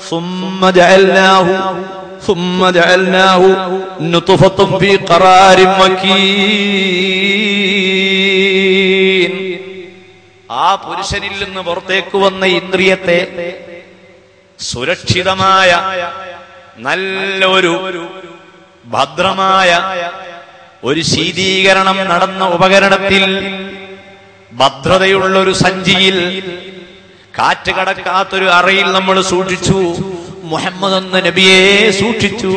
ثم جعلناه نطفة في قرار مكين. ആ പുരുഷനിൽ നിന്ന് പുറത്തേക്ക് വന്ന ഇന്ദ്രിയത്തെ സുരക്ഷിതമായ നല്ലൊരു ഭദ്രമായ ഒരു ശീതീകരണം നടന്ന ഉപകരണത്തിൽ ഭദ്രതയുള്ള ഒരു സഞ്ചിയിൽ കാറ്റ് കടക്കാത്തൊരു അറയിൽ നമ്മൾ സൂക്ഷിച്ചു. മുഹമ്മദ് എന്ന നബിയെ സൂക്ഷിച്ചു,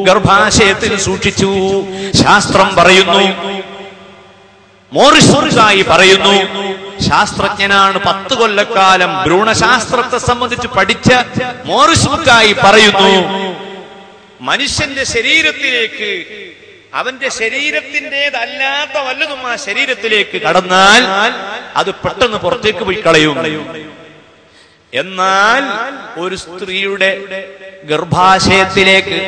ഗർഭാശയത്തിൽ സൂക്ഷിച്ചു. ശാസ്ത്രം പറയുന്നു, മോറിസ് ബുക്കായി പറയുന്നു, ശാസ്ത്രജ്ഞനാണ്, 10 കൊല്ലക്കാലം ഭ്രൂണശാസ്ത്രത്തെ സംബന്ധിച്ച് പഠിച്ച മോറിസ് ബുക്കായി പറയുന്നു, മനുഷ്യന്റെ ശരീരത്തിലേക്ക് അവന്റെ ശരീരത്തിൻ്റെതല്ലാത്ത വല്ലതും ആ ശരീരത്തിലേക്ക് കടന്നാൽ അത് പെട്ടെന്ന് പുറത്തേക്ക് പോയി കളയും. എന്നാൽ ഒരു സ്ത്രീയുടെ ഗർഭാശയത്തിലേക്ക്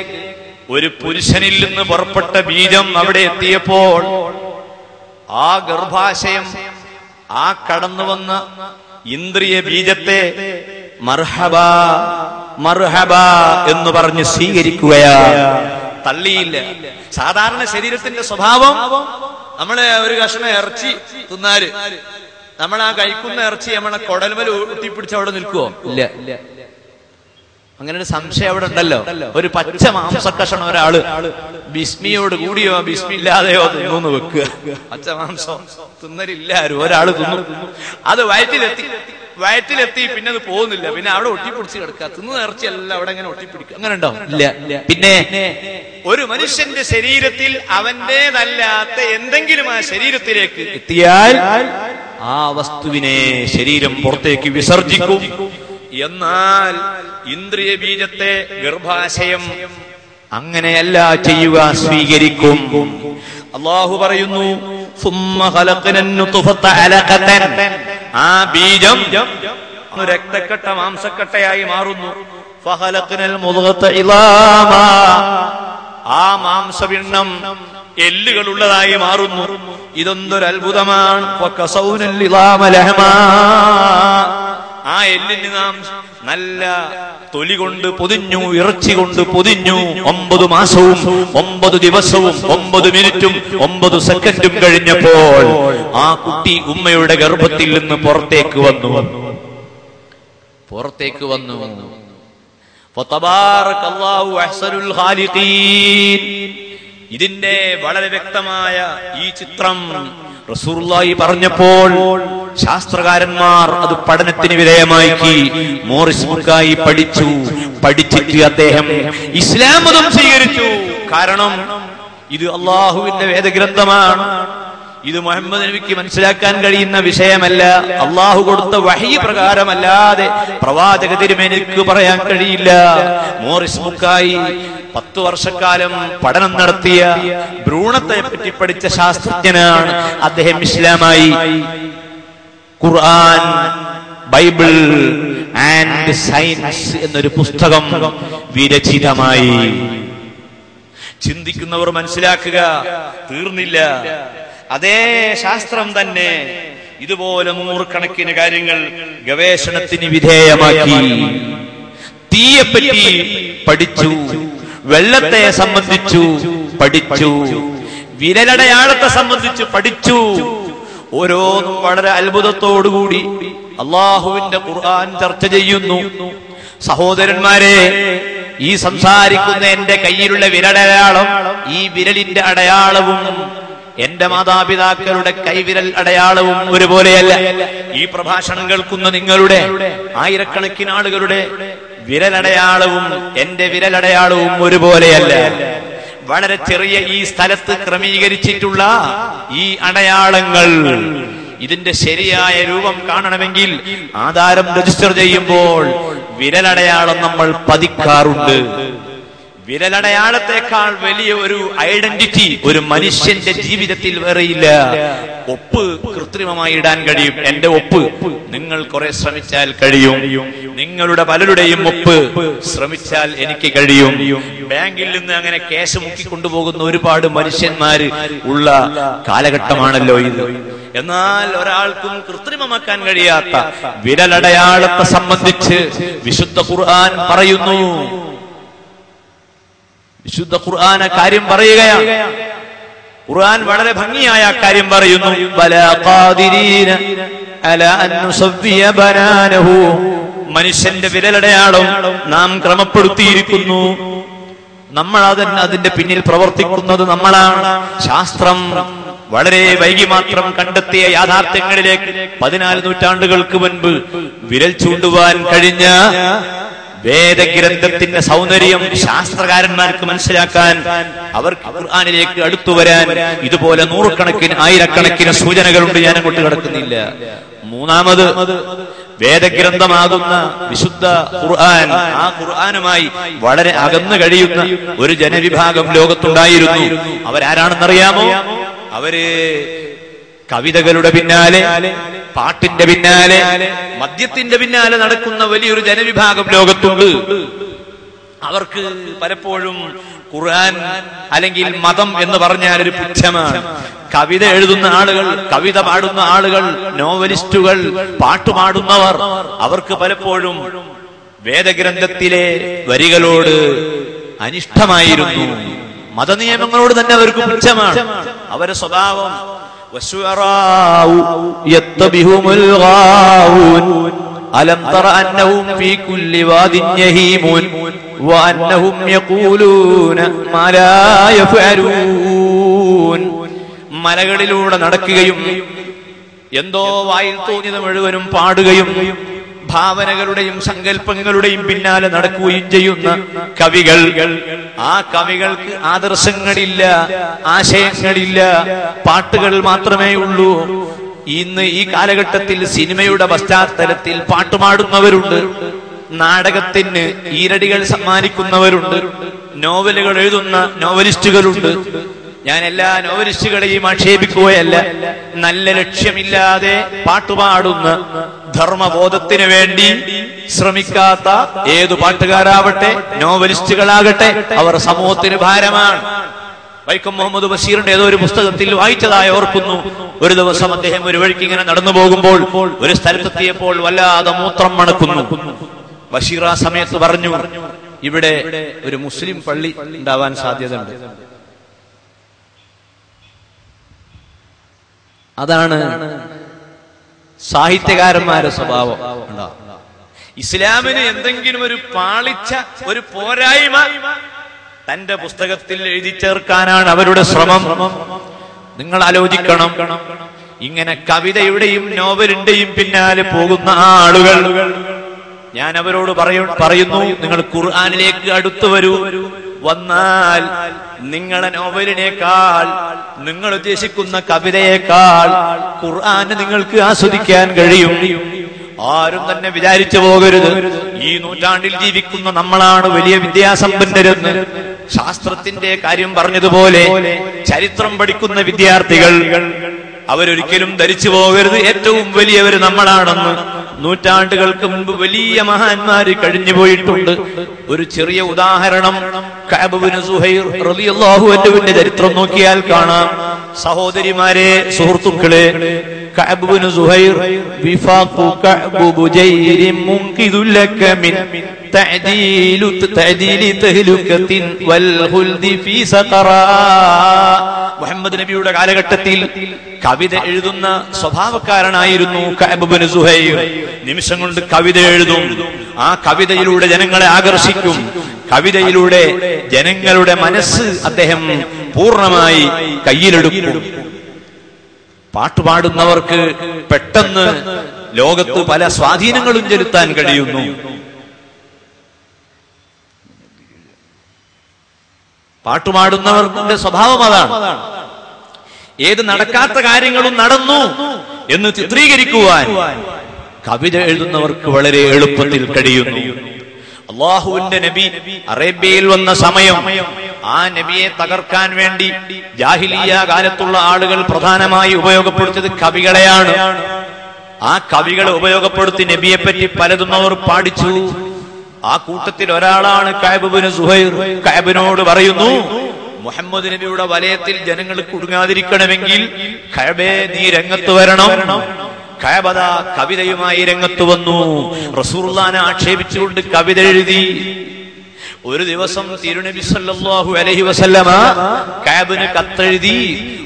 ഒരു പുരുഷനിൽ നിന്ന് പുറപ്പെട്ട ബീജം അവിടെ എത്തിയപ്പോൾ ആ ഗർഭാശയം ആ കടന്നു വന്ന ഇന്ദ്രിയ ബീജത്തെ മർഹബ മർഹബ എന്ന് പറഞ്ഞ് സ്വീകരിക്കുകയാ, തള്ളിയില്ല. സാധാരണ ശരീരത്തിന്റെ സ്വഭാവം, നമ്മള് ഒരു കഷ്ണം ഇറച്ചി തിന്നാല് നമ്മൾ ആ കഴിക്കുന്ന ഇറച്ചി നമ്മളെ കൊടൽമേൽ ഒട്ടിപ്പിടിച്ച് അവിടെ നിൽക്കുവോ? ഇല്ല. അങ്ങനെ ഒരു സംശയം അവിടെ ഉണ്ടല്ലോ. ഒരു പച്ച മാംസക്കഷണം ഒരാള് ബിസ്മിയോട് കൂടിയോ ബിസ്മില്ലാതെയോ തിന്നു വെക്കുക. പച്ച മാംസം തിന്നലില്ല ആരും. ഒരാള് തിന്നു, അത് വയറ്റിലെത്തി, പിന്നെ അത് പോകുന്നില്ല, പിന്നെ അവിടെ ഒട്ടിപ്പിടിച്ച് കിടക്കുക. തിന്നു ഇറച്ചിയല്ല അവിടെ ഇങ്ങനെ ഒട്ടിപ്പിടിക്കുക. അങ്ങനെ ഉണ്ടോ? ഇല്ല. പിന്നെ ഒരു മനുഷ്യന്റെ ശരീരത്തിൽ അവന്റേതല്ലാത്ത എന്തെങ്കിലും ആ ശരീരത്തിലേക്ക് എത്തിയാൽ ആ വസ്തുവിനെ ശരീരം പുറത്തേക്ക് വിസർജിക്കും. എന്നാൽ ഇന്ദ്രിയ ബീജത്തെ ഗർഭാശയം അങ്ങനെയല്ല ചെയ്യുക, സ്വീകരിക്കും. അല്ലാഹു പറയുന്നു, ആ ബീജം രക്തക്കട്ട മാംസക്കട്ടയായി മാറുന്നു. ആ മാംസപിണ്ഡം എല്ലുകളുള്ളതായി മാറുന്നു. ഇതൊന്നൊരു അത്ഭുതമാണ്. ആ എല്ലിന് നാം നല്ല തൊലി കൊണ്ട് പൊതിഞ്ഞു, ഇറച്ചി കൊണ്ട് പൊതിഞ്ഞു. 9 മാസവും 9 ദിവസവും 9 മിനിറ്റും 9 സെക്കൻഡും കഴിഞ്ഞപ്പോൾ ആ കുട്ടി ഉമ്മയുടെ ഗർഭത്തിൽ നിന്ന് പുറത്തേക്ക് വന്നു. ഫതബാറകല്ലാഹു അഹ്സനുൽ ഖാലിഖീൻ. ഇതിന്റെ വളരെ വ്യക്തമായ ഈ ചിത്രം റസൂലുള്ളാഹി പറഞ്ഞപ്പോൾ ശാസ്ത്രകാരന്മാർ അത് പഠനത്തിന് വിധേയമാക്കി. മോറിസ് ബുക്കായി പഠിച്ചിട്ട് അദ്ദേഹം ഇസ്ലാം മതം സ്വീകരിച്ചു. കാരണം ഇത് അള്ളാഹുവിന്റെ വേദഗ്രന്ഥമാണ്. ഇത് മുഹമ്മദ് നബിക്ക് മനസ്സിലാക്കാൻ കഴിയുന്ന വിഷയമല്ല. അള്ളാഹു കൊടുത്ത വഹീ പ്രകാരമല്ലാതെ പ്രവാചക തിരുമേനിക്ക് പറയാൻ കഴിയില്ല. മോറിസ് ബുക്കായി 10 വർഷക്കാലം പഠനം നടത്തിയ, ഭ്രൂണത്തെ പറ്റി പഠിച്ച ശാസ്ത്രജ്ഞനാണ്. അദ്ദേഹം ഇസ്ലാമായി ഖുർആൻ, ബൈബിൾ ആൻഡ് സയൻസ് എന്നൊരു പുസ്തകം വിരചിതമായി. ചിന്തിക്കുന്നവർ മനസ്സിലാക്കുക, തീർന്നില്ല. അതേ ശാസ്ത്രം തന്നെ ഇതുപോലെ 100 കണക്കിന് കാര്യങ്ങൾ ഗവേഷണത്തിന് വിധേയമാക്കി. തീയെപ്പറ്റി പഠിച്ചു, വെള്ളത്തെ സംബന്ധിച്ചു പഠിച്ചു, വിരലടയാളത്തെ സംബന്ധിച്ച് പഠിച്ചു. ഓരോന്നും വളരെ അത്ഭുതത്തോടുകൂടി അള്ളാഹുവിന്റെ ഖുർആൻ ചർച്ച ചെയ്യുന്നു. സഹോദരന്മാരെ, ഈ സംസാരിക്കുന്ന എന്റെ കയ്യിലുള്ള വിരലടയാളം, ഈ വിരലിന്റെ അടയാളവും എന്റെ മാതാപിതാക്കളുടെ കൈവിരൽ അടയാളവും ഒരുപോലെയല്ല. ഈ പ്രഭാഷണം കേൾക്കുന്ന നിങ്ങളുടെ ആയിരക്കണക്കിന് ആളുകളുടെ വിരലടയാളവും എന്റെ വിരലടയാളവും ഒരുപോലെയല്ല. വളരെ ചെറിയ ഈ സ്ഥലത്ത് ക്രമീകരിച്ചിട്ടുള്ള ഈ അടയാളങ്ങൾ, ഇതിന്റെ ശരിയായ രൂപം കാണണമെങ്കിൽ ആധാരം രജിസ്റ്റർ ചെയ്യുമ്പോൾ വിരലടയാളം നമ്മൾ പതിക്കാറുണ്ട്. വിരലടയാളത്തെക്കാൾ വലിയ ഒരു ഐഡന്റിറ്റി ഒരു മനുഷ്യന്റെ ജീവിതത്തിൽ വേറെയില്ല. ഒപ്പ് കൃത്രിമമായി ഇടാൻ കഴിയും. എന്റെ ഒപ്പ് നിങ്ങൾ കുറെ ശ്രമിച്ചാൽ കഴിയും. നിങ്ങളുടെ പലരുടെയും ഒപ്പ് ശ്രമിച്ചാൽ എനിക്ക് കഴിയും. ബാങ്കിൽ നിന്ന് അങ്ങനെ കേസ് മുക്കിക്കൊണ്ടുപോകുന്ന ഒരുപാട് മനുഷ്യന്മാര് ഉള്ള കാലഘട്ടമാണല്ലോ ഇത്. എന്നാൽ ഒരാൾക്കും കൃത്രിമമാക്കാൻ കഴിയാത്ത വിരലടയാളത്തെ സംബന്ധിച്ച് വിശുദ്ധ ഖുർആൻ പറയുന്നു. വിശുദ്ധ ഖുർആൻ കാര്യം പറയുകയാണ്. ഖുർആൻ വളരെ ഭംഗിയായ കാര്യം പറയുന്നു. ബലാ ഖാദിരീന അലാ അൻ നുസവ്വിയ ബനാനഹു. മനുഷ്യന്റെ വിരലടയാളം നാം ക്രമപ്പെടുത്തിയിരിക്കുന്നു. നമ്മൾ അതിന്റെ പിന്നിൽ പ്രവർത്തിക്കുന്നത് നമ്മളാണ്. ശാസ്ത്രം വളരെ വൈകി മാത്രം കണ്ടെത്തിയ യാഥാർത്ഥ്യങ്ങളിലേക്ക് 14 നൂറ്റാണ്ടുകൾക്ക് മുൻപ് വിരൽ ചൂണ്ടുവാൻ കഴിഞ്ഞ വേദഗ്രന്ഥത്തിന്റെ സൗന്ദര്യം ശാസ്ത്രകാരന്മാർക്ക് മനസ്സിലാക്കാൻ, അവർക്ക് ഖുർആനിലേക്ക് അടുത്തു വരാൻ ഇതുപോലെ നൂറുകണക്കിന് ആയിരക്കണക്കിന് സൂചനകളുണ്ട്. ഞാൻ അങ്ങോട്ട് കിടക്കുന്നില്ല. മൂന്നാമത് വേദഗ്രന്ഥമാകുന്ന വിശുദ്ധ ഖുർആൻ, ആ ഖുർആനുമായി വളരെ അകന്നു കഴിയുന്ന ഒരു ജനവിഭാഗം ലോകത്തുണ്ടായിരുന്നു. അവരാരാണെന്നറിയാമോ? അവര് കവിതകളുടെ പിന്നാലെ, പാട്ടിന്റെ പിന്നാലെ, മദ്യത്തിന്റെ പിന്നാലെ നടക്കുന്ന വലിയൊരു ജനവിഭാഗം ലോകത്തുണ്ട്. അവർക്ക് പലപ്പോഴും ഖുർആൻ അല്ലെങ്കിൽ മതം എന്ന് പറഞ്ഞാൽ ഒരു പുച്ഛമാണ്. കവിത എഴുതുന്ന ആളുകൾ, കവിത പാടുന്ന ആളുകൾ, നോവലിസ്റ്റുകൾ, പാട്ടുപാടുന്നവർ, അവർക്ക് പലപ്പോഴും വേദഗ്രന്ഥത്തിലെ വരികളോട് അനിഷ്ടമായിരുന്നു. മതനിയമങ്ങളോട് തന്നെ അവർക്ക് പുച്ഛമാണ്. അവരുടെ സ്വഭാവം അലം തറ അന്നഹും ഫീ കുല്ലി വാദിൻ യഹീമൂൻ വഅന്നഹും യഖൂലൂന മാ ലാ യഫഅലൂൻ. മലകളിലൂടെ നടക്കുകയും എന്തോ വായിൽ തോന്നിയത് മുഴുവനും പാടുകയും ഭാവനകളുടെയും സങ്കല്പങ്ങളുടെയും പിന്നാലെ നടക്കുകയും ചെയ്യുന്ന കവികൾ. ആ കവികൾക്ക് ആദർശങ്ങളില്ല, ആശയങ്ങളില്ല, പാട്ടുകൾ മാത്രമേ ഉള്ളൂ. ഇന്ന് ഈ കാലഘട്ടത്തിൽ സിനിമയുടെ പശ്ചാത്തലത്തിൽ പാട്ടുപാടുന്നവരുണ്ട്, നാടകത്തിന് ഈരടികൾ സമ്മാനിക്കുന്നവരുണ്ട്, നോവലുകൾ എഴുതുന്ന നോവലിസ്റ്റുകളുണ്ട്. ഞാൻ എല്ലാ നോവലിസ്റ്റുകളെയും ആക്ഷേപിക്കുകയല്ല. നല്ല ലക്ഷ്യമില്ലാതെ പാട്ടുപാടുന്ന, ധർമ്മബോധത്തിന് വേണ്ടി ശ്രമിക്കാത്ത ഏതു പാട്ടുകാരാവട്ടെ, നോവലിസ്റ്റുകളാകട്ടെ, അവർ സമൂഹത്തിന് ഭാരമാണ്. വൈക്കം മുഹമ്മദ് ബഷീറിന്റെ ഏതോ ഒരു പുസ്തകത്തിൽ വായിച്ചതായി ഓർക്കുന്നു. ഒരു ദിവസം അദ്ദേഹം ഒരു വഴിക്ക് ഇങ്ങനെ നടന്നു പോകുമ്പോൾ ഒരു സ്ഥലത്തെത്തിയപ്പോൾ വല്ലാതെ മൂത്രം മണക്കുന്നു. ബഷീർ ആ സമയത്ത് പറഞ്ഞു, ഇവിടെ ഒരു മുസ്ലിം പള്ളി ഉണ്ടാവാൻ സാധ്യതയുണ്ട്. അതാണ് സാഹിത്യകാരന്മാരുടെ സ്വഭാവം. ഇസ്ലാമിന് എന്തെങ്കിലും ഒരു പാളിച്ച, ഒരു പോരായ്മ തന്റെ പുസ്തകത്തിൽ എഴുതി ചേർക്കാനാണ് അവരുടെ ശ്രമം. നിങ്ങൾ ആലോചിക്കണം. ഇങ്ങനെ കവിതയുടെയും നോവലിന്റെയും പിന്നാലെ പോകുന്ന ആളുകൾ, ഞാൻ അവരോട് പറയുന്നു, നിങ്ങൾ ഖുർആനിലേക്ക് അടുത്തു വരൂ. വന്നാൽ നിങ്ങളെ നോവലിനേക്കാൾ, നിങ്ങൾ ഉദ്ദേശിക്കുന്ന കവിതയേക്കാൾ ഖുർആന് നിങ്ങൾക്ക് ആസ്വദിക്കാൻ കഴിയും. ആരും തന്നെ വിചാരിച്ചു പോകരുത് ഈ നൂറ്റാണ്ടിൽ ജീവിക്കുന്ന നമ്മളാണ് വലിയ വിദ്യാസമ്പന്നരെന്ന്. ശാസ്ത്രത്തിന്റെ കാര്യം പറഞ്ഞതുപോലെ ചരിത്രം പഠിക്കുന്ന വിദ്യാർത്ഥികൾ അവരൊരിക്കലും ധരിച്ചു പോകരുത് ഏറ്റവും വലിയവര് നമ്മളാണെന്ന്. നൂറ്റാണ്ടുകൾക്ക് മുൻപ് വലിയ മഹാന്മാര് കഴിഞ്ഞുപോയിട്ടുണ്ട്. ഒരു ചെറിയ ഉദാഹരണം, കഅബ് ഇബ്നു സുഹൈർ റളിയല്ലാഹു അൻഹുവിന്റെ ചരിത്രം നോക്കിയാൽ കാണാം. സഹോദരിമാരെ, സുഹൃത്തുക്കളെ, കഅബ് ഇബ്നു സുഹൈർ വിഫാഖു കഅബ് ബുജൈരിൻ മുൻഖിദുൽ ലക മിൻ തഅദീലി തഹ്ലുകത്തിൻ വൽ ഖുൽദി ഫീ സഖറാ. മുഹമ്മദ് നബിയുടെ കാലഘട്ടത്തിൽ കവിത എഴുതുന്ന സ്വഭാവക്കാരനായിരുന്നു കഅബ് ഇബ്നു സുഹൈർ. നിമിഷം കൊണ്ട് കവിത എഴുതും. ആ കവിതയിലൂടെ ജനങ്ങളെ ആകർഷിക്കും. കവിതയിലൂടെ ജനങ്ങളുടെ മനസ്സ് അദ്ദേഹം പൂർണ്ണമായി കയ്യിലെടുക്കും. പാട്ടുപാടുന്നവർക്ക് പെട്ടെന്ന് ലോകത്ത് പല സ്വാധീനങ്ങളും ചെലുത്താൻ കഴിയുന്നു. പാട്ടുപാടുന്നവരുടെ സ്വഭാവം അതാണ്. ഏത് നടക്കാത്ത കാര്യങ്ങളും നടന്നു എന്ന് ചിത്രീകരിക്കുവാൻ കവിത എഴുതുന്നവർക്ക് വളരെ എളുപ്പത്തിൽ കഴിയുന്നു. അള്ളാഹുവിന്റെ നബി അറേബ്യയിൽ വന്ന സമയം ആ നബിയെ തകർക്കാൻ വേണ്ടി ജാഹിലിയ്യ കാലത്തുള്ള ആളുകൾ പ്രധാനമായി ഉപയോഗപ്പെടുത്തിയത് കവികളെയാണ്. ആ കവികളെ ഉപയോഗപ്പെടുത്തി നബിയെ പറ്റി പലതും അവർ പാടിച്ചു. ആ കൂട്ടത്തിൽ ഒരാളാണ് കഅബ് ഇബ്നു സുഹൈർ. കഅബിനോട് പറയുന്നു, മുഹമ്മദ് നബിയുടെ വലയത്തിൽ ജനങ്ങൾ കുടുങ്ങാതിരിക്കണമെങ്കിൽ കഅബേ നീ രംഗത്ത് വരണം. കഅബ കവിതയുമായി രംഗത്ത് വന്നു. റസൂലുള്ളാഹിനെ ആക്ഷേപിച്ചുകൊണ്ട് കവിത എഴുതി. ഒരു ദിവസം തിരുനബി സല്ലല്ലാഹു അലൈഹി വസല്ലമ കഅബിന് കത്തെഴുതി.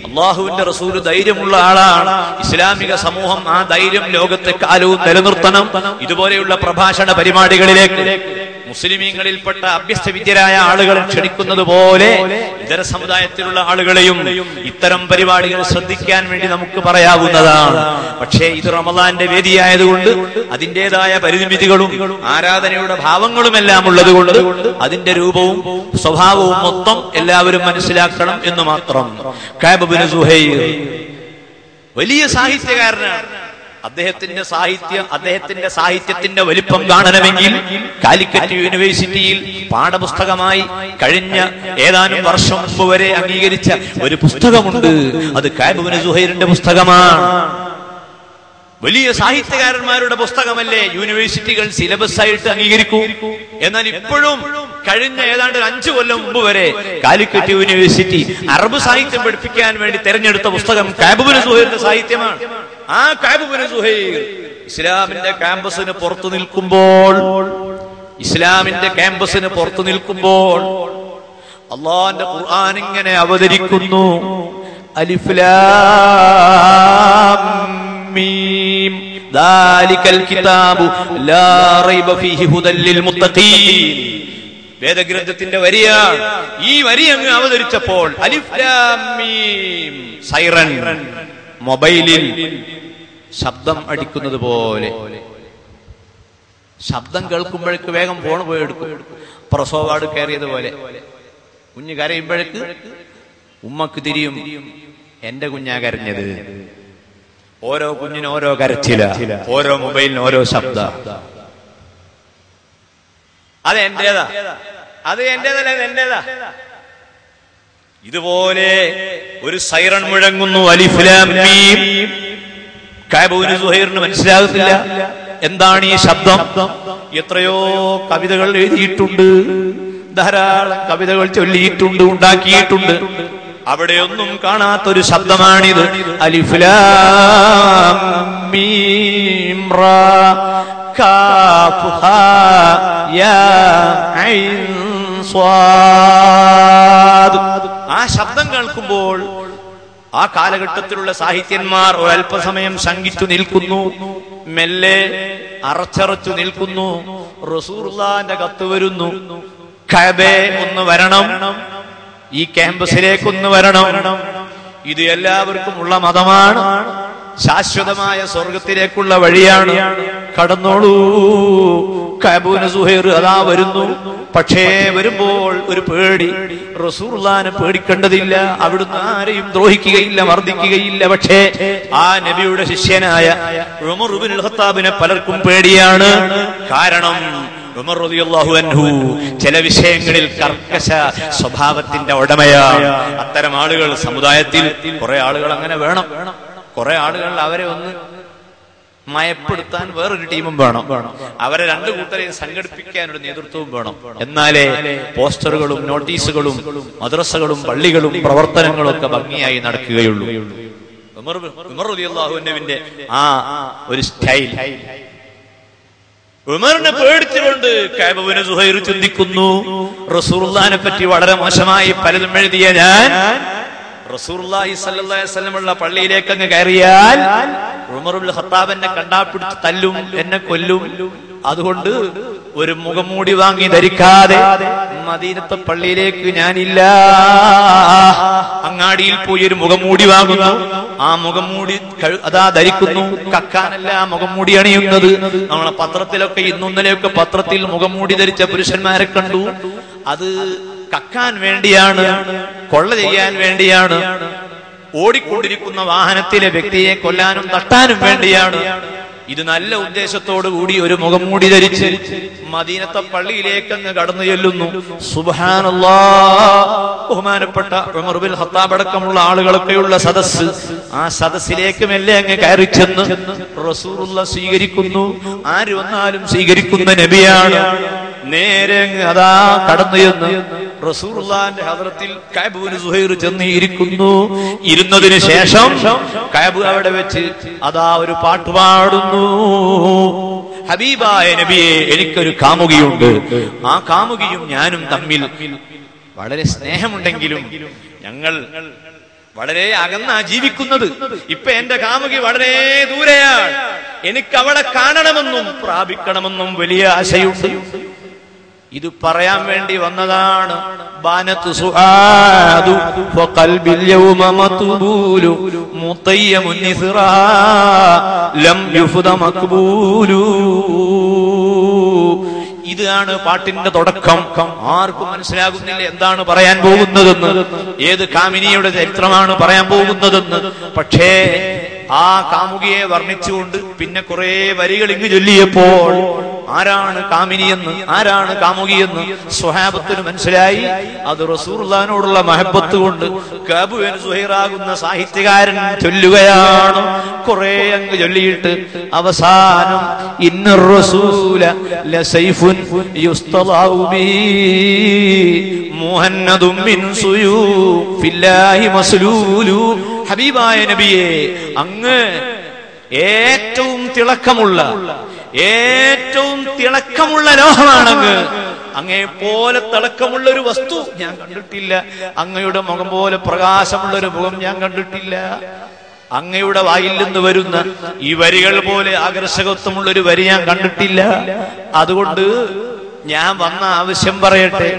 അള്ളാഹുവിന്റെ റസൂൽ ധൈര്യമുള്ള ആളാണ്. ഇസ്ലാമിക സമൂഹം ആ ധൈര്യം ലോകത്തെ കാലവും നിലനിർത്തണം. ഇതുപോലെയുള്ള പ്രഭാഷണ പരിപാടികളിലേക്ക് മുസ്ലിമീങ്ങളിൽപ്പെട്ട അഭ്യസ്തവിദ്യരായ ആളുകളെ ക്ഷണിക്കുന്നത് പോലെ ഇതര സമുദായത്തിലുള്ള ആളുകളെയും ഇത്തരം പരിപാടികൾ ശ്രദ്ധിക്കാൻ വേണ്ടി നമുക്ക് പറയാവുന്നതാണ്. പക്ഷേ ഇത് റമദാന്റെ വേദിയായതുകൊണ്ട് അതിൻ്റെതായ പരിമിതികളും ആരാധനയുടെ ഭാവങ്ങളുമെല്ലാം ഉള്ളത് കൊണ്ട് അതിന്റെ രൂപവും സ്വഭാവവും മൊത്തം എല്ലാവരും മനസ്സിലാക്കണം എന്ന് മാത്രം. കഅബ് ഇബ്നു സുഹൈർ വലിയ സാഹിത്യകാരനാണ്. അദ്ദേഹത്തിന്റെ സാഹിത്യത്തിന്റെ വലിപ്പം കാണണമെങ്കിൽ കാലിക്കറ്റ് യൂണിവേഴ്സിറ്റിയിൽ പാഠപുസ്തകമായി കഴിഞ്ഞ ഏതാനും വർഷം മുമ്പ് വരെ അംഗീകരിച്ച ഒരു പുസ്തകമുണ്ട്. അത് കഅബ് ഇബ്നു സുഹൈറിന്റെ പുസ്തകമാണ്. വലിയ സാഹിത്യകാരന്മാരുടെ പുസ്തകമല്ലേ യൂണിവേഴ്സിറ്റികൾ സിലബസ് ആയിട്ട് അംഗീകരിക്കൂ. എന്നാൽ ഇപ്പോഴും കഴിഞ്ഞ ഏതാണ്ട് 5 കൊല്ലം മുമ്പ് വരെ കാലിക്കറ്റ് യൂണിവേഴ്സിറ്റി അറബ് സാഹിത്യം പഠിപ്പിക്കാൻ വേണ്ടി തെരഞ്ഞെടുത്ത പുസ്തകം കഅബ് ഇബ്നു സുഹൈറിന്റെ സാഹിത്യമാണ്. ആ കഅബ് ഇബ്നു സുഹൈർ ഇസ്ലാമിന്റെ ക്യാമ്പസിന് പുറത്തു നിൽക്കുമ്പോൾ അല്ലാഹുവിന്റെ ഖുർആൻ ഇങ്ങനെ അവതരിക്കുന്നു. അലിഫ് ലാം മീം ദാലികൽ കിതാബു ലാ റൈബ ഫീഹി ഹുദൽ ലിൽ മുത്തഖീൻ. വേദഗ്രന്ഥത്തിന്റെ വരിയാണ്. ഈ വരി അങ്ങ് അവതരിച്ചപ്പോൾ അലിഫ് ലാം മീം സൈറൻ മൊബൈലിൽ ശബ്ദം അടിക്കുന്നത് പോലെ ശബ്ദം കേൾക്കുമ്പോഴേക്ക് വേഗം ഫോൺ പോയി എടുക്കും. പ്രസവ വാർഡ് കയറിയതുപോലെ കുഞ്ഞ് കരയുമ്പോഴേക്ക് ഉമ്മക്ക് തിരിയും, എന്റെ കുഞ്ഞാ കരഞ്ഞത്. ഓരോ കുഞ്ഞിന് ഓരോ കരച്ചില, ഓരോ മൊബൈലിന് ഓരോ ശബ്ദ. അത് എന്റേതാ, അത് എന്റേതല്ല, അത് എന്റേതാ. ഇതുപോലെ ഒരു സൈറൺ മുഴങ്ങുന്നു. അലിഫ് ലാം മീം. കഅബ് ഇബ്നു സുഹൈറിന് മനസ്സിലാകുന്നില്ല എന്താണ് ഈ ശബ്ദം. എത്രയോ കവിതകൾ എഴുതിയിട്ടുണ്ട്, ധാരാളം കവിതകൾ ചൊല്ലിയിട്ടുണ്ട്, ഉണ്ടാക്കിയിട്ടുണ്ട്. അവിടെയൊന്നും കാണാത്തൊരു ശബ്ദമാണിത്. അലിഫ് ലാം മീം റാ കാഫ് ഹാ യാ ഐൻ സ്വാദ്. ആ ശബ്ദം കേൾക്കുമ്പോൾ ആ കാലഘട്ടത്തിലുള്ള സാഹിത്യന്മാർ ഒരല്പസമയം ശങ്കിച്ചു നിൽക്കുന്നു, മെല്ലെ അറച്ചറച്ചു നിൽക്കുന്നു. റസൂലുള്ളാഹിന്റെ കത്ത് വരുന്നു, കഅബേ ഒന്ന് വരണം, ഈ ക്യാമ്പസിലേക്കൊന്ന് വരണം. ഇത് എല്ലാവർക്കും ഉള്ള മതമാണ്, ശാശ്വതമായ സ്വർഗത്തിലേക്കുള്ള വഴിയാണ്. കടന്നോളൂ. കഅബ് ഇബ്നു സുഹൈർ അതാ വരുന്നു. പക്ഷേ വരുമ്പോൾ ഒരു പേടി. റസൂലുള്ളാഹിനെ പേടിക്കേണ്ടതില്ല, അവിടുന്ന് ആരെയും ദ്രോഹിക്കുകയില്ല, മർദ്ദിക്കുകയില്ല. പക്ഷേ ആ നബിയുടെ ശിഷ്യനായ ഉമർ ഇബ്നുൽ ഖത്താബിനെ പലർക്കും പേടിയാണ്. കാരണം ഉമർ റളിയല്ലാഹു അൻഹു ചില വിഷയങ്ങളിൽ കർക്കശ സ്വഭാവത്തിന്റെ ഉടമയാണ്. അത്തരം ആളുകൾ സമുദായത്തിൽ കുറെ ആളുകൾ അങ്ങനെ വേണം. കുറെ ആളുകൾ അവരെ ഒന്ന് മയപ്പെടുത്താൻ വേറൊരു ടീമും വേണം. അവരെ രണ്ടു കൂട്ടരെയും സംഘടിപ്പിക്കാൻ ഒരു നേതൃത്വവും വേണം. എന്നാലേ പോസ്റ്ററുകളും നോട്ടീസുകളും മദ്രസകളും പള്ളികളും പ്രവർത്തനങ്ങളും ഒക്കെ ഭംഗിയായി നടക്കുകയുള്ളൂ. ഉമർ റളിയല്ലാഹു അൻഹുവിന്റെ ആ ഒരു സ്റ്റൈൽ. ഉമറിനെ പേടിച്ചുകൊണ്ട് കഅബ് ഇബ്നു സുഹൈർ ചിന്തിക്കുന്നു, റസൂലുള്ളാഹിനെ പറ്റി വളരെ മോശമായി പലതും എഴുതിയ ഞാൻ റസൂലുള്ളാഹി സ്വല്ലല്ലാഹു അലൈഹി വസല്ലം ഉള്ള പള്ളിയിലേക്ക് അങ്ങ് കയറിയാൽ ഉമർ ഇബ്നുൽ ഖത്താബ് എന്നെ കണ്ടാ പിടിച്ച് തല്ലും, എന്നെ കൊല്ലും. അതുകൊണ്ട് ഒരു മുഖംമൂടി വാങ്ങി ധരിക്കാതെ മദീനത്തെ പള്ളിയിലേക്ക് ഞാനില്ല. അങ്ങാടിയിൽ പോയി ഒരു മുഖംമൂടി വാങ്ങുന്നു, ആ മുഖംമൂടി അതാ ധരിക്കുന്നു. കക്കാനല്ല ആ മുഖംമൂടി അണിയുന്നത്. നമ്മളെ പത്രത്തിലൊക്കെ ഇന്നൊന്നിലെയൊക്കെ പത്രത്തിൽ മുഖംമൂടി ധരിച്ച പുരുഷന്മാരെ കണ്ടു. അത് കക്കാൻ വേണ്ടിയാണ്, കൊള്ള ചെയ്യാൻ വേണ്ടിയാണ്. ഓടിക്കൊണ്ടിരിക്കുന്ന വാഹനത്തിലെ വ്യക്തിയെ കൊല്ലാനും തട്ടാനും വേണ്ടിയാണ്. ഇത് നല്ല ഉദ്ദേശത്തോടു കൂടി ഒരു മുഖം മൂടി ധരിച്ച് മദീനത്തെ പള്ളിയിലേക്ക് അങ്ങ് കടന്നു ചെല്ലുന്നു. സുബ്ഹാനല്ലാഹ്. ബഹുമാനപ്പെട്ട ഉമർ ബിൻ ഖത്താബ് അടക്കമുള്ള ആളുകളൊക്കെയുള്ള സദസ്സ്, ആ സദസ്സിലേക്ക് മെല്ലെ അങ്ങ് കയറി ചെന്ന് റസൂലുള്ളാഹി സ്വീകരിക്കുന്നു. ആര് വന്നാലും സ്വീകരിക്കുന്ന നബിയാണ്. നേരെ അങ്ങ് അതാ കടന്നു ചെന്ന് റസൂലുള്ളാഹിന്റെ ഹദ്റത്തിൽ കഅബ് ബിൻ സുഹൈർ ചെന്ന് ഇരിക്കുന്നു. ഇരുന്നതിന് ശേഷം കഅബ് അവിടെ വെച്ച് അതാ ഒരു പാട്ട് പാടുന്നു. ഹബീബായ നബിയെ, എനിക്കൊരു കാമുകിയുണ്ട്. ആ കാമുകിയും ഞാനും തമ്മിൽ വളരെ സ്നേഹമുണ്ടെങ്കിലും ഞങ്ങൾ വളരെ അകന്നാ ജീവിക്കുന്നത്. ഇപ്പൊ എന്റെ കാമുകി വളരെ ദൂരെയാണ്. എനിക്ക് അവളെ കാണണമെന്നും പ്രാപിക്കണമെന്നും വലിയ ആശയുണ്ട്. ഇത് പറയാൻ വേണ്ടി വന്നതാണ്. ബാനത്തു സുആദു ഫഖൽബിൽ യൗമ മത്ബൂലു മുതയ്യമുൻ നിസ്റാ ലം യുഫദ മഖ്ബൂലു. ഇതാണ് പാട്ടിന്റെ തുടക്കം. ആർക്കും മനസ്സിലാകുന്നില്ല എന്താണ് പറയാൻ പോകുന്നതെന്ന്, ഏത് കാമിനിയുടെ ചരിത്രമാണ് പറയാൻ പോകുന്നതെന്ന്. പക്ഷേ ആ കാമുകിയെ വർണ്ണിച്ചുകൊണ്ട് പിന്നെ കുറെ വരികൾ ഇങ്ങ് ചൊല്ലിയപ്പോൾ ആരാണ് കാമിനിയെന്ന്, ആരാണ് കാമുകിയെന്ന് സ്വഹാബത്തിന് മനസ്സിലായി. അത് റസൂലുള്ളാഹിനോടുള്ള മഹബത്ത് കൊണ്ട് കഅബ് ബിൻ സുഹൈറാകുന്ന സാഹിത്യകാരൻ ചൊല്ലുകയാണ്. കുറെ അങ്ങ് ചൊല്ലിയിട്ട് അവസാനം ഇന്നർ റസൂല ലസൈഫുൻ യുസ്തളഉ ബിഹി മുഹന്നദും മിൻ സുയൂഫില്ലാഹി മസ്ലൂലു. ഹബീബായ നബിയെ, അങ്ങ് ഏറ്റവും തിളക്കമുള്ള ലോഹമാണങ്ങ്. അങ്ങയെ പോലെ തിളക്കമുള്ള ഒരു വസ്തു ഞാൻ കണ്ടിട്ടില്ല. അങ്ങയുടെ മുഖം പോലെ പ്രകാശമുള്ള ഒരു മുഖം ഞാൻ കണ്ടിട്ടില്ല. അങ്ങയുടെ വായിൽ നിന്ന് വരുന്ന ഈ വരികൾ പോലെ ആകർഷകത്വമുള്ള ഒരു വരി ഞാൻ കണ്ടിട്ടില്ല. അതുകൊണ്ട് ഞാൻ വന്ന ആവശ്യം പറയട്ടെ.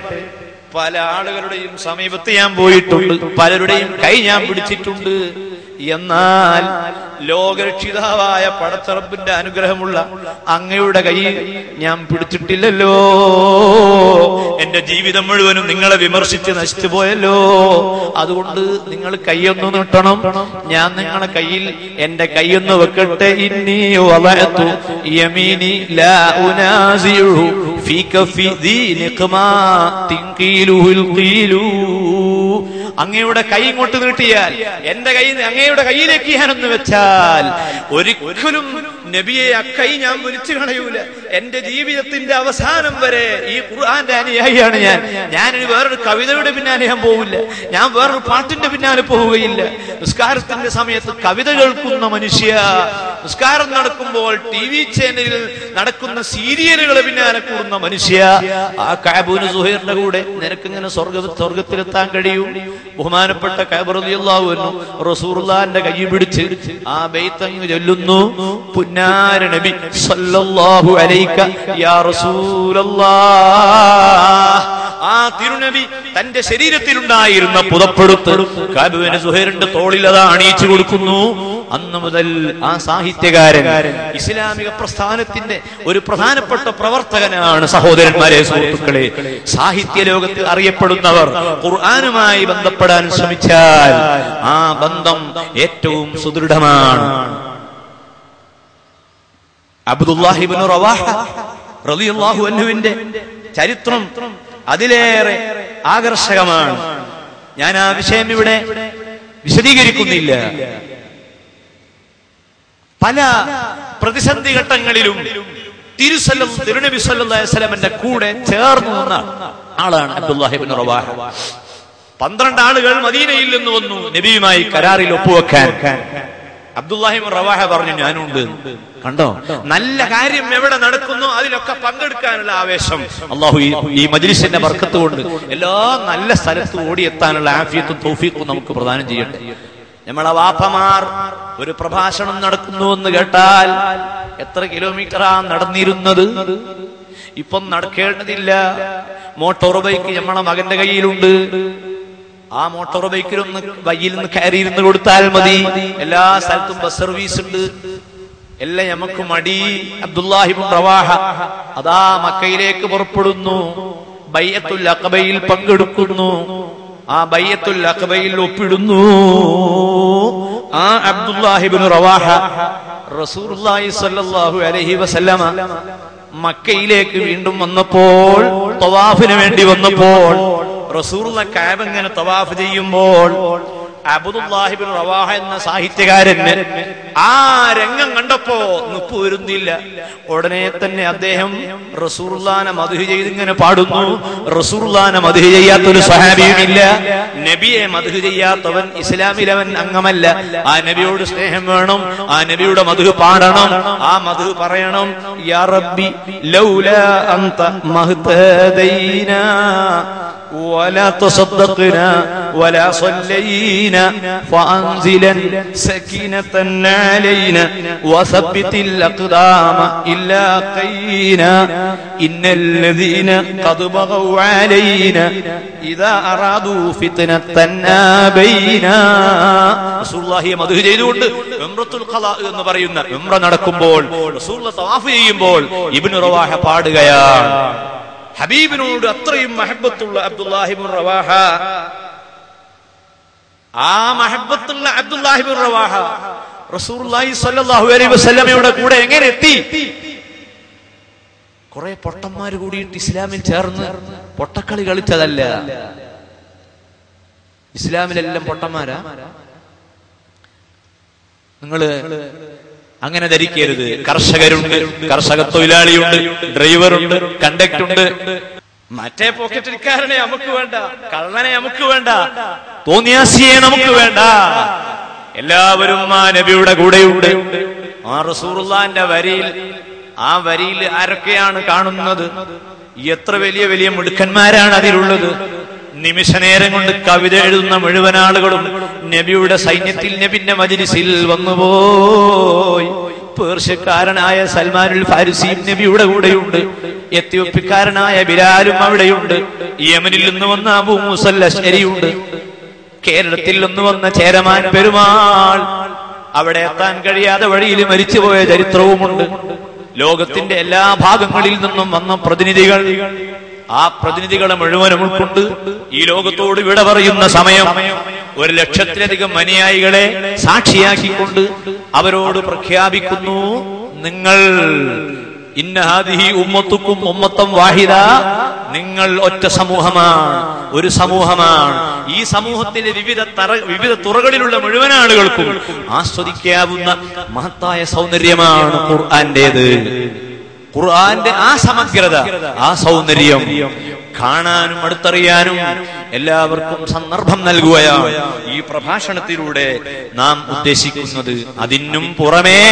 പല ആളുകളുടെയും സമീപത്ത് ഞാൻ പോയിട്ടുണ്ട്, പലരുടെയും കൈ ഞാൻ പിടിച്ചിട്ടുണ്ട്. എന്നാൽ ലോകരക്ഷിതാവായ പടച്ചറബിന്റെ അനുഗ്രഹമുള്ള അങ്ങയുടെ കൈ ഞാൻ പിടിച്ചിട്ടില്ലല്ലോ. എന്റെ ജീവിതം മുഴുവനും നിങ്ങളെ വിമർശിച്ച് നശിച്ചു പോയല്ലോ. അതുകൊണ്ട് നിങ്ങൾ കൈയൊന്നു നീട്ടണം. ഞാൻ നിങ്ങളെ കയ്യിൽ എന്റെ കൈയൊന്ന് വെക്കട്ടെ. ഇന്നി വലഅതു യമീനി ലാ ഉനാസിഉ ഫീ കഫി ദീ നിഖ്മാ തിൻഖീലുൽ ഖീലു. അങ്ങയുടെ കൈ ഇങ്ങോട്ട് നീട്ടിയാൽ എന്റെ കൈ അങ്ങയുടെ കയ്യിലേക്ക് ഞാനൊന്ന് വെച്ചാൽ ഒരിക്കലും നബിയെ ആ കൈ ഞാൻ വലിച്ചു കളയൂല. എന്റെ ജീവിതത്തിന്റെ അവസാനം വരെ ഈ ഖുർആന്റെ അനുയായിയാണ് ഞാൻ. ഞാനിനി വേറൊരു കവിതയുടെ പിന്നാലെ ഞാൻ പോവില്ല. ഞാൻ വേറൊരു പാട്ടിന്റെ പിന്നാലെ പോവുകയില്ല. നിസ്കാരത്തിന്റെ സമയത്ത് കവിത കേൾക്കുന്ന മനുഷ്യ, നിസ്കാരം നടക്കുമ്പോൾ TV ചാനലിൽ നടക്കുന്ന സീരിയലുകളെ പിന്നാലെ കൂടുന്ന മനുഷ്യ, ആ കഅബ് ബിൻ സുഹൈറിന്റെ കൂടെ നിനക്കിങ്ങനെ സ്വർഗത്തിലെത്താൻ കഴിയും? ബഹുമാനപ്പെട്ട കഅബ് റളിയല്ലാഹു അൻഹു റസൂലുള്ളാഹിന്റെ കൈ പിടിച്ച് ആ ബൈത്തങ്ങ് ചൊല്ലുന്നു. പുന്നാര നബി സല്ലല്ലാഹു അലൈക യാ റസൂലല്ലാഹ്. ആ തിരുനബി തന്റെ ശരീരത്തിലുണ്ടായിരുന്ന പുതപ്പെടുത്ത് കഅബ് ബിൻ സുഹൈറിന്റെ തോളിൽ അത് അണിയിച്ചു കൊടുക്കുന്നു. അന്ന് മുതൽ ആ സാഹിത്യകാരൻ ഇസ്ലാമിക പ്രസ്ഥാനത്തിന്റെ ഒരു പ്രധാനപ്പെട്ട പ്രവർത്തകനാണ്. സഹോദരന്മാരെ, സുഹൃത്തുക്കളെ, സാഹിത്യ ലോകത്ത് അറിയപ്പെടുന്നവർ ഖുർആനുമായി ബന്ധപ്പെടാൻ ശ്രമിച്ചാൽ ആ ബന്ധം ഏറ്റവും സുദൃഢമാണ്. അബ്ദുല്ലാഹി ഇബ്നു റവാഹ റളിയല്ലാഹു അൻഹുവിന്റെ ചരിത്രം അതിലേറെ ആകർഷകമാണ്. ഞാൻ ആ വിഷയം ഇവിടെ വിശദീകരിക്കുന്നില്ല. പല പ്രതിസന്ധി ഘട്ടങ്ങളിലും തിരുനബി സല്ലല്ലാഹു അലൈഹി വസല്ലമയുടെ കൂടെ ചേർന്ന് നിന്ന ആളാണ് അബ്ദുല്ലാഹി ഇബ്നു റവാഹ. 12 ആളുകൾ മദീനയിൽ നിന്ന് വന്നു നബിയുമായി കരാറിൽ ഒപ്പുവെക്കാൻ. അബ്ദുല്ലാഹി ഇബ്നു റവാഹ പറഞ്ഞു, ഞാനുണ്ട്. കണ്ടോ, നല്ല കാര്യം എവിടെ നടക്കുന്നു അതിലൊക്കെ പങ്കെടുക്കാനുള്ള ആവേശം അള്ളാഹു ഈ മജ്ലിസിന്റെ ബർക്കത്ത് കൊണ്ട് എല്ലാ നല്ല സ്ഥലത്തും ഓടിയെത്താനുള്ള ആഫിയത്തും തൗഫീഖും നമുക്ക് പ്രദാനം ചെയ്യട്ടെ. നമ്മളെ വാപ്പമാർ ഒരു പ്രഭാഷണം നടക്കുന്നുവെന്ന് കേട്ടാൽ എത്ര കിലോമീറ്ററാ നടന്നിരുന്നത്? ഇപ്പം നടക്കേണ്ടതില്ല. മോട്ടോർ ബൈക്ക് നമ്മളെ മകന്റെ കയ്യിലുണ്ട്. ആ മോട്ടോർ ബൈക്കിലൊന്ന് വയ്യിൽ നിന്ന് കയറിയിരുന്ന് കൊടുത്താൽ മതി. എല്ലാ സ്ഥലത്തും ബസ് സർവീസ് ഉണ്ട്. എല്ലാം നമുക്ക് മടി. അബ്ദുല്ലാഹി ഇബ്നു റവാഹ അതാ മക്കയിലേക്ക് പുറപ്പെടുന്നു. ബൈഅത്തുൽ അഖബയിൽ പങ്കെടുക്കുന്നു. ആ ബൈഅത്തുൽ അഖബയിൽ ഒപ്പിടുന്നു. ആ അബ്ദുല്ലാഹി ഇബ്നു റവാഹ റസൂലുള്ളാഹി സ്വല്ലല്ലാഹു അലൈഹി വസല്ലമ മക്കയിലേക്ക് വീണ്ടും വന്നപ്പോൾ, തവാഫിന് വേണ്ടി വന്നപ്പോൾ, റസൂലുള്ള കഅബ ഇങ്ങനെ തവാഫ് ചെയ്യുമ്പോൾ അബ്ദുല്ലാഹി ഇബ്നു റവാഹ എന്ന സാഹിത്യകാരന് ആ രംഗം കണ്ടപ്പോ നിപ്പ് വരുന്നില്ല. ഉടനെ തന്നെ അദ്ദേഹം റസൂലുള്ളാഹിനെ മദ്ഹ് ചെയ്ത് ഇങ്ങനെ പാടുന്നു. റസൂലുള്ളാഹിനെ മദ്ഹ് ചെയ്യാത്തൊരു സ്വഹാബിയുമില്ല. നബിയെ മദ്ഹ് ചെയ്യാത്തവൻ ഇസ്ലാമിലവൻ അംഗമല്ല. ആ നബിയോട് സ്നേഹം വേണം, ആ നബിയുടെ മദ്ഹ് പാടണം, ആ മദ്ഹ് പറയണം. യാ റബ്ബി ലൗലാ അൻത മഹ്തദൈനാ ولا تصدقنا ولا صلينا فأنزلا سكينة علينا وثبت الأقدام إلا قينا إن الذين قد بغوا علينا إذا أرادوا فتنة آبينا. റസൂലുള്ളാഹിയെ മദ്ഹ് ചെയ്തുകൊണ്ട് ഉംറത്തുൽ ഖളാ എന്ന് പറയുന്ന ഉംറ നടക്കുമ്പോൾ, റസൂലുള്ളാഹി തവാഫ് ചെയ്യുമ്പോൾ ഇബ്നു റവാഹ പാടുകയാണ്. ഹബീബിനോട് അത്രയും മഹബത്തുള്ള അബ്ദുല്ലാഹി ഇബ്നു റവാഹ, ആ മഹബത്തുള്ള അബ്ദുല്ലാഹി ഇബ്നു റവാഹ റസൂലുള്ളാഹി സ്വല്ലല്ലാഹു അലൈഹി വസല്ലമയുടെ കൂടെ എങ്ങനെ എത്തി? കുറെ പൊട്ടന്മാർ കൂടിയിട്ട് ഇസ്ലാമിൽ ചേർന്ന് പൊട്ടക്കളി കളിച്ചതല്ല. ഇസ്ലാമിലെല്ലാം പൊട്ടന്മാരാ? നിങ്ങള് അങ്ങനെ ധരിക്കരുത്. കർഷകരുണ്ട്, കർഷക തൊഴിലാളിയുണ്ട്, ഡ്രൈവറുണ്ട്, കണ്ടക്ടർ ഉണ്ട്. മറ്റേ പോക്കറ്റടിക്കാരനെ നമുക്ക് വേണ്ട, കള്ളനെ നമുക്ക് വേണ്ട, തോന്നിയാസിയെ നമുക്ക് വേണ്ട. എല്ലാവരും ആ നബിയുടെ കൂടെയുണ്ട്. ആ റസൂലുള്ളാഹിന്റെ വരിയിൽ, ആ വരിയിൽ ആരൊക്കെയാണ് കാണുന്നത്? എത്ര വലിയ വലിയ മിടുക്കന്മാരാണ് അതിലുള്ളത്. നിമിഷനേരം കൊണ്ട് കവിത എഴുതുന്ന മുഴുവൻ ആളുകളും നബിയുടെ സൈന്യത്തിൽ, നബിന്റെ മജ്ലിസിൽ വന്നുപോയി. പേർഷ്യക്കാരനായ സൽമാനുൽ ഫാരിസി നബിയുടെ കൂടെയുണ്ട്. എത്യോപ്യക്കാരനായ ബിലാലും അവിടെയുണ്ട്. യമനിൽ നിന്ന് വന്ന അബൂ മൂസൽ അശ്അരിയുണ്ട്. കേരളത്തിൽ നിന്ന് വന്ന ചേരമാൻ പെരുമാൾ അവിടെ എത്താൻ കഴിയാതെ വഴിയിൽ മരിച്ചുപോയ ചരിത്രവുമുണ്ട്. ലോകത്തിന്റെ എല്ലാ ഭാഗങ്ങളിൽ നിന്നും വന്ന പ്രതിനിധികൾ, ആ പ്രതിനിധികളെ മുഴുവനും ഉൾക്കൊണ്ട് ഈ ലോകത്തോട് വിട പറയുന്ന സമയം 1,00,000-ലധികം അനുയായികളെ സാക്ഷിയാക്കിക്കൊണ്ട് അവരോട് പ്രഖ്യാപിക്കുന്നു, നിങ്ങൾ ഇന്ന ഹാദിഹി ഉമ്മത്തുക്കും ഉമ്മത്തം വാഹിദ, നിങ്ങൾ ഒറ്റ സമൂഹമാണ്, ഒരു സമൂഹമാണ്. ഈ സമൂഹത്തിലെ വിവിധ തുറകളിലുള്ള മുഴുവൻ ആളുകൾക്കും ആസ്വദിക്കാവുന്ന മഹത്തായ സൗന്ദര്യമാണ് ഖുർആന്റേത്. ഖുർആന്റെ ആ സമഗ്രത, ആ സൗന്ദര്യം കാണാനും അടുത്തറിയാനും എല്ലാവർക്കും സന്ദർഭം നൽകുകയാണ് ഈ പ്രഭാഷണത്തിലൂടെ നാം ഉദ്ദേശിക്കുന്നത്. അതിനും പുറമേ,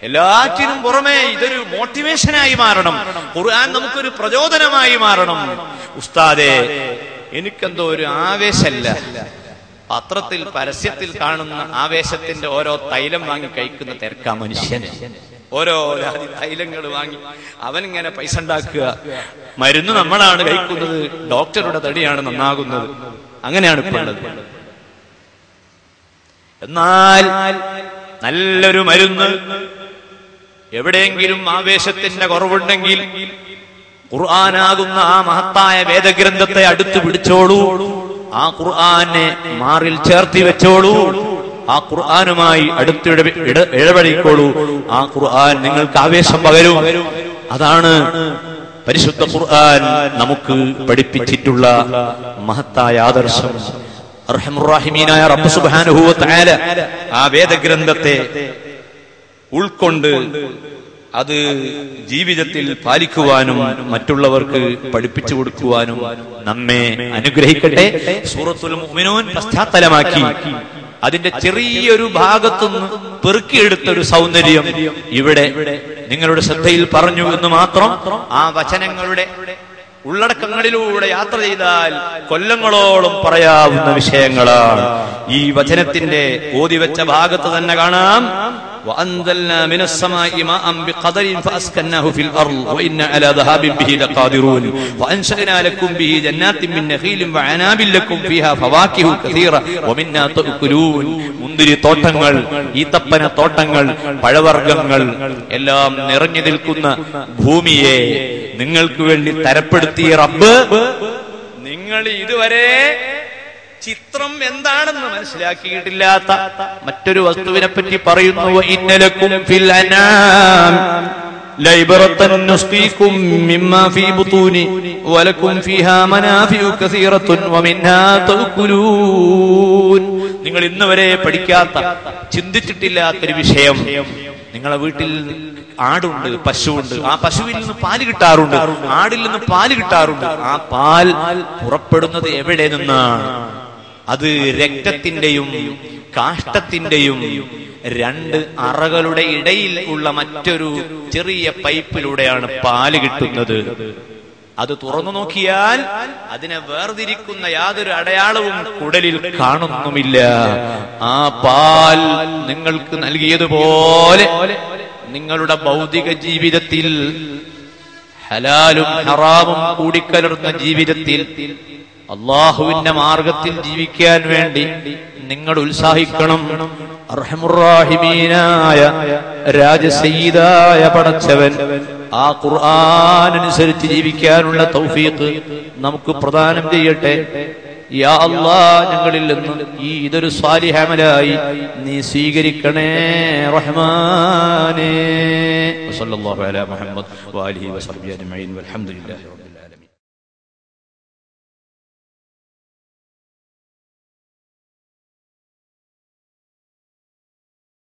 എല്ലാറ്റിനും പുറമേ ഇതൊരു മോട്ടിവേഷനായി മാറണം. ഖുർആൻ നമുക്കൊരു പ്രചോദനമായി മാറണം. ഉസ്താദേ, എനിക്കെന്തോ ഒരു ആവേശമല്ല. പത്രത്തിൽ പരസ്യത്തിൽ കാണുന്ന ആവേശത്തിന്റെ ഓരോ തൈലം വാങ്ങി കഴിക്കുന്ന തിരക്കാ മനുഷ്യന്. ഓരോ തൈലങ്ങൾ വാങ്ങി അവനിങ്ങനെ പൈസ ഉണ്ടാക്കുക. മരുന്ന് നമ്മളാണ് കഴിക്കുന്നത്, ഡോക്ടറുടെ തടിയാണ് നന്നാകുന്നത്. അങ്ങനെയാണ് ഇപ്പോൾ ഉള്ളത്. എന്നാൽ നല്ലൊരു മരുന്ന്, എവിടെയെങ്കിലും ആവേശത്തിന്റെ കുറവുണ്ടെങ്കിൽ ഖുർആനാകുന്ന ആ മഹത്തായ വേദഗ്രന്ഥത്തെ അടുത്ത് പിടിച്ചോളൂ. ആ ഖുർആനെ മാറിൽ ചേർത്തി വെച്ചോളൂ. ആ ഖുർആനുമായി അടുത്ത് ഇടപെടിക്കോളൂ. ആ ഖുർആൻ നിങ്ങൾക്ക് ആവേശം പകരും. അതാണ് പരിശുദ്ധ ഖുർആൻ നമുക്ക് പഠിപ്പിച്ചിട്ടുള്ള മഹത്തായ ആദർശം. അർഹമുർ റഹീമീനായ റബ്ബ് സുബ്ഹാനഹു വ തആല ആ വേദഗ്രന്ഥത്തെ ഉൾക്കൊണ്ട് അത് ജീവിതത്തിൽ പാലിക്കുവാനും മറ്റുള്ളവർക്ക് പഠിപ്പിച്ചു കൊടുക്കുവാനും നമ്മെ അനുഗ്രഹിക്കട്ടെ. സൂറത്തുൽ മുഅ്മിനൂൻ പശ്ചാത്തലമാക്കി അതിന്റെ ചെറിയൊരു ഭാഗത്തുനിന്ന് പെറുക്കിയെടുത്തൊരു സൗന്ദര്യം ഇവിടെ നിങ്ങളുടെ ശ്രദ്ധയിൽ പറഞ്ഞു എന്ന് മാത്രം. ആ വചനങ്ങളുടെ ഉള്ളടക്കങ്ങളിലൂടെ യാത്ര ചെയ്താൽ കൊല്ലങ്ങളോളം പറയാവുന്ന വിഷയങ്ങളാണ്. ഈ വചനത്തിന്റെ ഓതിവെച്ച ഭാഗത്ത് തന്നെ കാണാം, وأنزلنا من السماء ماء بقدر فأسكناه في الأرض وإنا على ذهاب به لقادرون وأنشأنا لكم به جنات من نخيل وعناب لكم فيها فواكه كثيرة ومنها تأكلون. മുന്തിരി തോട്ടങ്ങൾ, ഈത്തപ്പന തോട്ടങ്ങൾ, പഴവർഗ്ഗങ്ങൾ എല്ലാം നിറഞ്ഞു നിൽക്കുന്ന ഭൂമിയെ നിങ്ങൾക്ക് വേണ്ടി തരപ്പെടുത്തിയ റബ്ബ് നിങ്ങൾ ഇതുവരെ ചിത്രം എന്താണെന്ന് മനസ്സിലാക്കിയിട്ടില്ലാത്ത മറ്റൊരു വസ്തുവിനെ പറ്റി പറയുന്നു. ഇന്നലക്കും ഫിൽ അനാം ലൈബറത്തൻ നുസ്ഖീകും മിമ്മാ ഫീ ബുതൂനി വലക്കും ഫീഹാ മനാഫിഉ കസീറത്തുൻ വമിൻഹാ തഅകുലൂൻ. നിങ്ങൾ ഇന്ന് വരെ പഠിക്കാത്ത, ചിന്തിച്ചിട്ടില്ലാത്തൊരു വിഷയം. നിങ്ങളെ വീട്ടിൽ ആടുണ്ട്, പശുവുണ്ട്. ആ പശുവിൽ നിന്ന് പാല് കിട്ടാറുണ്ട്, ആടിൽ നിന്ന് പാല് കിട്ടാറുണ്ട്. ആ പാൽ പുറപ്പെടുന്നത് എവിടെ നിന്നാണ്? അത് രക്തത്തിന്റെയും കാഷ്ടത്തിന്റെയും രണ്ട് അറകളുടെ ഇടയിൽ ഉള്ള മറ്റൊരു ചെറിയ പൈപ്പിലൂടെയാണ് പാല് കിട്ടുന്നത്. അത് തുറന്നു നോക്കിയാൽ അതിനെ വേർതിരിക്കുന്ന യാതൊരു അടയാളവും കുടലിൽ കാണുന്നുമില്ല. ആ പാൽ നിങ്ങൾക്ക് നൽകിയതുപോലെ നിങ്ങളുടെ ഭൗതിക ജീവിതത്തിൽ ഹലാലും ഹറാമും കൂടിക്കലർന്ന ജീവിതത്തിൽ അള്ളാഹുവിന്റെ മാർഗത്തിൽ ജീവിക്കാൻ വേണ്ടി നിങ്ങൾ ഉത്സാഹിക്കണം. അർഹമുർറാഹിമീനായ രാജസയ്യിദായ പടച്ചവൻ ആ ഖുർആൻ അനുസരിച്ച് ജീവിക്കാനുള്ള തൗഫീഖ് നമുക്ക് പ്രദാനം ചെയ്യട്ടെ. യാ അല്ലാഹ്, ഞങ്ങളിൽ നിന്ന് ഇതൊരു സ്വാലിഹ് അമലായി നീ സ്വീകരിക്കണേ റഹ്മാനേ. വസല്ലല്ലാഹു അലാ മുഹമ്മദ് വആലിഹി വസഹ്ബിഹി അജ്മഈൻ വൽഹംദുലില്ലാഹി റബ്ബിൽ